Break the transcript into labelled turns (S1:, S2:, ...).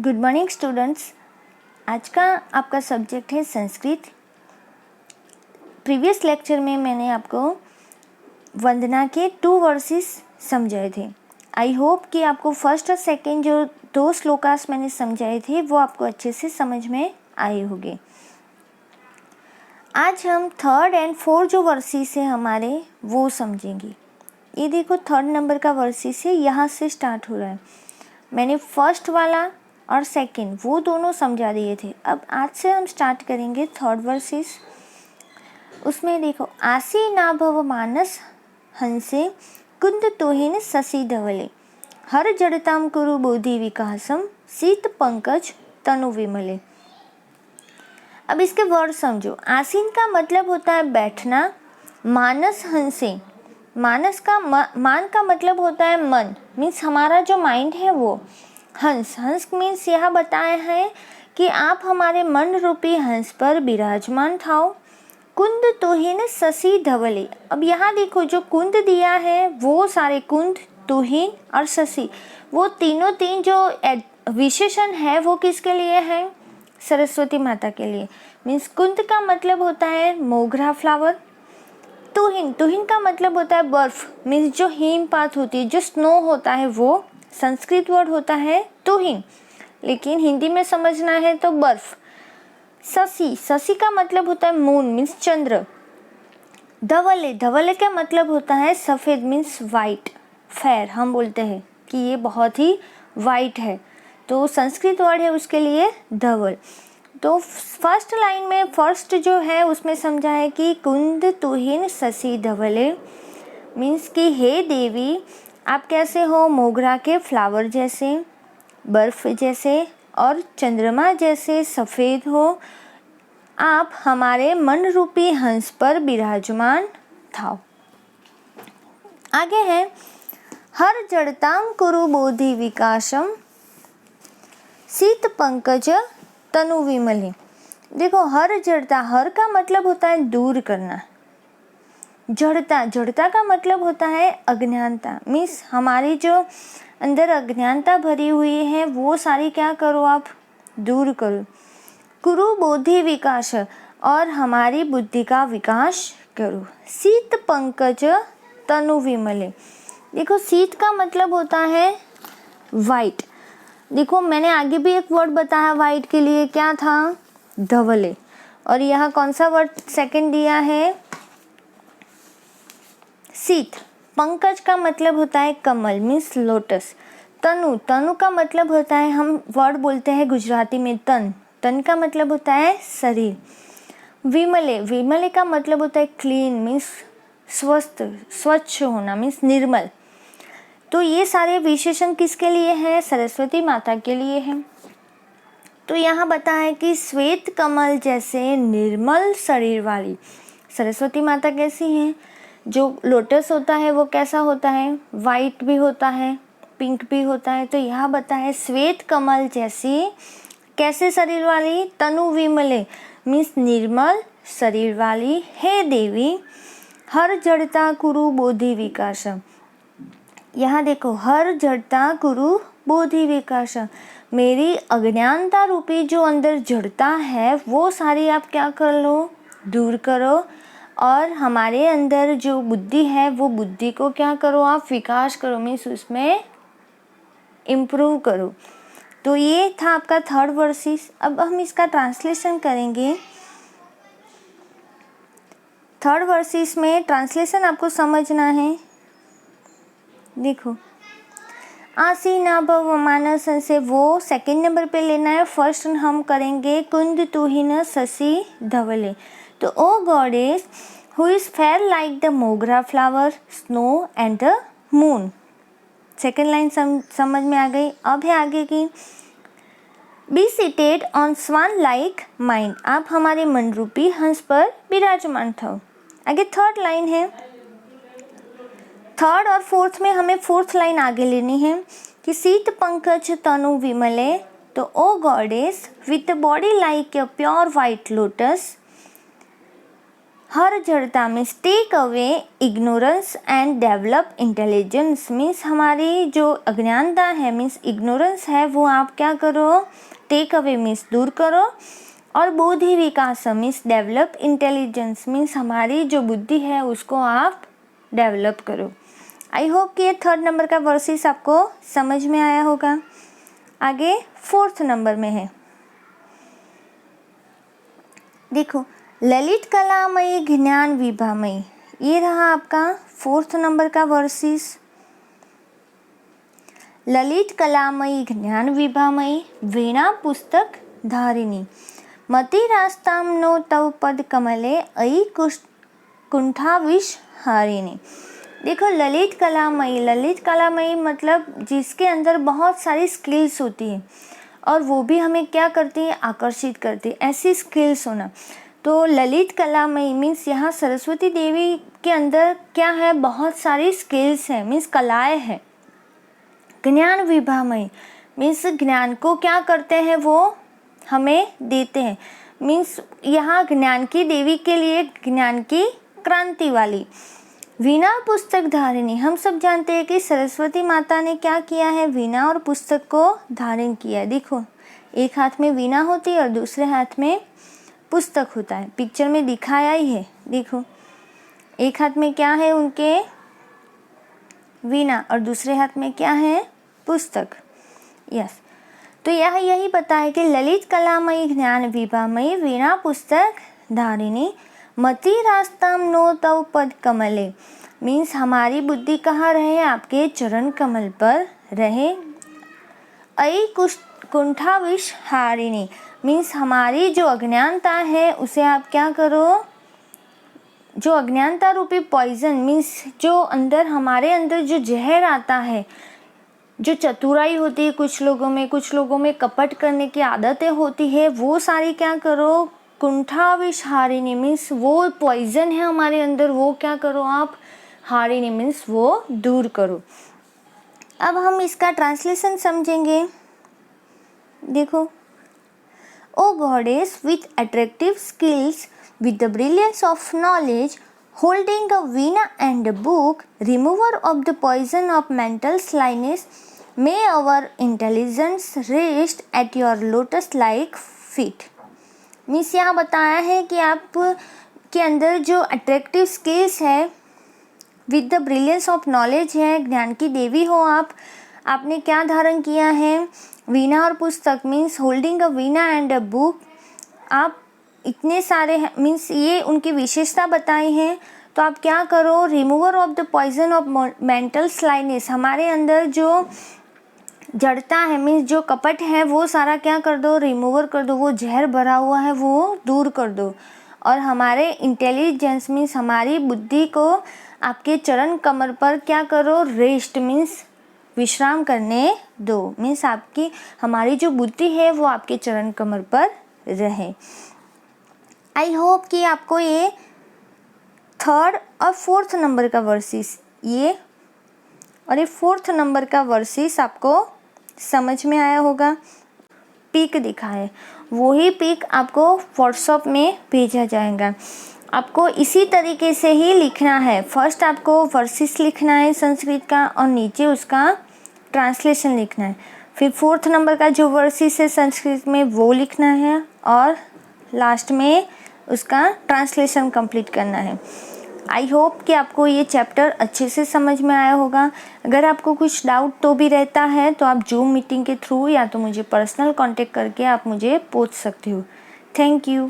S1: Good morning students. आज का आपका सब्जेक्ट है संस्कृत। प्रीवियस लेक्चर में मैंने आपको वंदना के 2 वर्सेस समझाए थे। आई होप कि आपको फर्स्ट और सेकंड जो 2 श्लोकास मैंने समझाए थे वो आपको अच्छे से समझ में आए होंगे। आज हम 3rd and 4th जो वर्सेस है हमारे वो समझेंगे। ये देखो 3rd नंबर का वर्सेस है, यहाँ से स्टार्ट हो रहा है। मैंने फर्स्ट वाला और सेकंड वो दोनों समझा दिए थे। अब आज से हम स्टार्ट करेंगे 3rd वर्सेस। उसमें देखो, आसी ना भव मानस हंसे कुंद तोहिन शशि धवले हर जड़ताम कुरु बोधि विकासम शीत पंकज तनु विमले। अब इसके वर्ड समझो। आसीन का मतलब होता है बैठना। मानस हंसे, मानस का मान का मतलब होता है मन, मीन्स हमारा जो माइंड है वो। हंस, हंस मीन्स यह बताया है कि आप हमारे मन रूपी हंस पर विराजमान थाओ। कुंद तुहिन शशि धवले। अब यहाँ देखो, जो कुंद दिया है वो सारे कुंद, तुहिन और शशि, वो तीन जो विशेषण है वो किसके लिए है? सरस्वती माता के लिए। मीन्स कुंद का मतलब होता है मोगरा फ्लावर। तुहिन, तुहिन का मतलब होता है बर्फ, मीन्स जो हिमपात होती है, जो स्नो होता है, वो संस्कृत वर्ड होता है तुहिन, लेकिन हिंदी में समझना है तो बर्फ। शशि, शशि का मतलब होता है मून, मीन्स चंद्र। धवले, धवले का मतलब होता है सफ़ेद, मीन्स वाइट, फेयर। हम बोलते हैं कि ये बहुत ही वाइट है, तो संस्कृत वर्ड है उसके लिए धवल। तो फर्स्ट लाइन में फर्स्ट जो है उसमें समझा है कि कुंद तुहिन शशि धवले, मीन्स कि हे देवी, आप कैसे हो? मोगरा के फ्लावर जैसे, बर्फ़ जैसे और चंद्रमा जैसे सफ़ेद हो। आप हमारे मन रूपी हंस पर विराजमान थाओ। आगे है, हर जड़ताम कुरु बोधि विकासम शीत पंकज तनु विमले। देखो, हर जड़ता, हर का मतलब होता है दूर करना। जड़ता, जड़ता का मतलब होता है अज्ञानता, मीन्स हमारी जो अंदर अज्ञानता भरी हुई है वो सारी क्या करो? आप दूर करो। कुरु बोधि विकास, और हमारी बुद्धि का विकास करो। शीत पंकज तनु विमले। देखो, शीत का मतलब होता है वाइट। देखो, मैंने आगे भी एक वर्ड बताया वाइट के लिए, क्या था? धवले। और यहाँ कौन सा वर्ड सेकंड दिया है? शीत। पंकज का मतलब होता है कमल, मीन्स लोटस। तनु, तनु का मतलब होता है, हम वर्ड बोलते हैं गुजराती में तन, तन का मतलब होता है शरीर। विमले, विमले का मतलब होता है क्लीन, मीन्स स्वस्थ, स्वच्छ होना, मीन्स निर्मल। तो ये सारे विशेषण किसके लिए हैं? सरस्वती माता के लिए हैं। तो यहाँ बताया है कि श्वेत कमल जैसे निर्मल शरीर वाली सरस्वती माता कैसी हैं? जो लोटस होता है वो कैसा होता है? वाइट भी होता है, पिंक भी होता है। तो यह बताया है श्वेत कमल जैसी कैसे शरीर वाली? तनु विमले, मीन्स निर्मल शरीर वाली। हे देवी, हर जड़ता कुरु बोधि विकास। यहाँ देखो, हर जड़ता कुरु बोधि विकास, मेरी अज्ञानता रूपी जो अंदर जड़ता है वो सारी आप क्या कर लो? दूर करो। और हमारे अंदर जो बुद्धि है वो बुद्धि को क्या करो? आप विकास करो, मीन्स उसमें इम्प्रूव करो। तो ये था आपका 3rd वर्सेस। अब हम इसका ट्रांसलेशन करेंगे। 3rd वर्सेस में ट्रांसलेशन आपको समझना है। देखो, आसी ना भव मानस से वो सेकंड नंबर पे लेना है। फर्स्ट हम करेंगे कुंद तुहिन शशि धवले। तो O goddess who is fair like the mogra flower, snow and the moon. Second line समझ में आ गई। अब है आगे की, be seated on swan like mind, आप हमारे मन रूपी हंस पर विराजमान था। आगे 3rd लाइन है। 3rd और 4th में हमें 4th लाइन आगे लेनी है कि शीत पंकज तनु विमले। तो O goddess with body like a pure white lotus, हर जड़ता means take away ignorance and develop intelligence, means हमारी जो अज्ञानता है मीन्स इग्नोरेंस है वो आप क्या करो, टेक अवे मीन्स दूर करो, और बुद्धि विकास मीन्स डेवलप इंटेलिजेंस मीन्स हमारी जो बुद्धि है उसको आप डेवलप करो। आई होप कि ये 3rd नंबर का वर्सेस आपको समझ में आया होगा। आगे 4th नंबर में है, देखो ललित कलामयी ज्ञान विभामयी, ये रहा आपका 4th नंबर का वर्सेस। ललित कलामयी ज्ञान विभामयी वीणा पुस्तक धारिणी मति रास्ताम नो तव पद कमले अयि कुंठाविश हारिणी। देखो ललित कलामयी मतलब जिसके अंदर बहुत सारी स्किल्स होती है और वो भी हमें क्या करती है, आकर्षित करती है, ऐसी स्किल्स होना। तो ललित कलामयी मीन्स यहाँ सरस्वती देवी के अंदर क्या है, बहुत सारी स्किल्स हैं मीन्स कलाएं हैं। ज्ञान विभामयी मीन्स ज्ञान को क्या करते हैं, वो हमें देते हैं, मीन्स यहाँ ज्ञान की देवी के लिए ज्ञान की क्रांति वाली। वीणा पुस्तक धारिणी, हम सब जानते हैं कि सरस्वती माता ने क्या किया है, वीणा और पुस्तक को धारण किया है। देखो एक हाथ में वीणा होती है और दूसरे हाथ में पुस्तक होता है, पिक्चर में दिखाया ही है। देखो एक हाथ में क्या है उनके, वीणा, और दूसरे हाथ में क्या है, पुस्तक। यस, तो यह यही पता है कि ललित कलामयी ज्ञान विभामयी वीणा पुस्तक धारिणी मति रास्ताम नो तव पद कमले, मीन्स हमारी बुद्धि कहाँ रहे, आपके चरण कमल पर रहे। अयि कुंठाविश हारिणी मीन्स हमारी जो अज्ञानता है उसे आप क्या करो, जो अज्ञानता रूपी पॉइजन मीन्स जो अंदर हमारे अंदर जो जहर आता है, जो चतुराई होती है कुछ लोगों में कपट करने की आदतें होती है, वो सारी क्या करो, कुंठाविश हारिणी मीन्स वो पॉइजन है हमारे अंदर, वो क्या करो आप, हारिणी मीन्स वो दूर करो। अब हम इसका ट्रांसलेशन समझेंगे। देखो, O goddess with attractive skills with the brilliance of knowledge, holding a veena and a book, remover of the poison of mental slyness, may our intelligence rest at your lotus-like feet। Means यहाँ बताया है कि आप के अंदर जो attractive skills है, with the brilliance of knowledge है, ज्ञान की देवी हो आप, आपने क्या धारण किया है, वीणा और पुस्तक means holding a Veena and a book, आप इतने सारे मीन्स ये उनकी विशेषता बताई है। तो आप क्या करो, remover of the poison of mental slyness, हमारे अंदर जो जड़ता है मीन्स जो कपट है वो सारा क्या कर दो, रिमूवर कर दो, वो जहर भरा हुआ है वो दूर कर दो, और हमारे इंटेलिजेंस मीन्स हमारी बुद्धि को आपके चरण कमर पर क्या करो, रेस्ट मीन्स विश्राम करने दो, मीन्स आपकी हमारी जो बुद्धि है वो आपके चरण कमर पर रहे। आई होप कि आपको ये 3rd और 4th नंबर का वर्सेस, ये और ये 4th नंबर का वर्सेस आपको समझ में आया होगा। पिक दिखा है, वही पिक आपको व्हाट्सएप में भेजा जाएगा। आपको इसी तरीके से ही लिखना है, फर्स्ट आपको वर्सेस लिखना है संस्कृत का और नीचे उसका ट्रांसलेशन लिखना है, फिर 4th नंबर का जो वर्सेस है संस्कृत में वो लिखना है और लास्ट में उसका ट्रांसलेशन कंप्लीट करना है। आई होप कि आपको ये चैप्टर अच्छे से समझ में आया होगा। अगर आपको कुछ डाउट तो भी रहता है तो आप जूम मीटिंग के थ्रू या तो मुझे पर्सनल कांटेक्ट करके आप मुझे पूछ सकते हो। Thank you.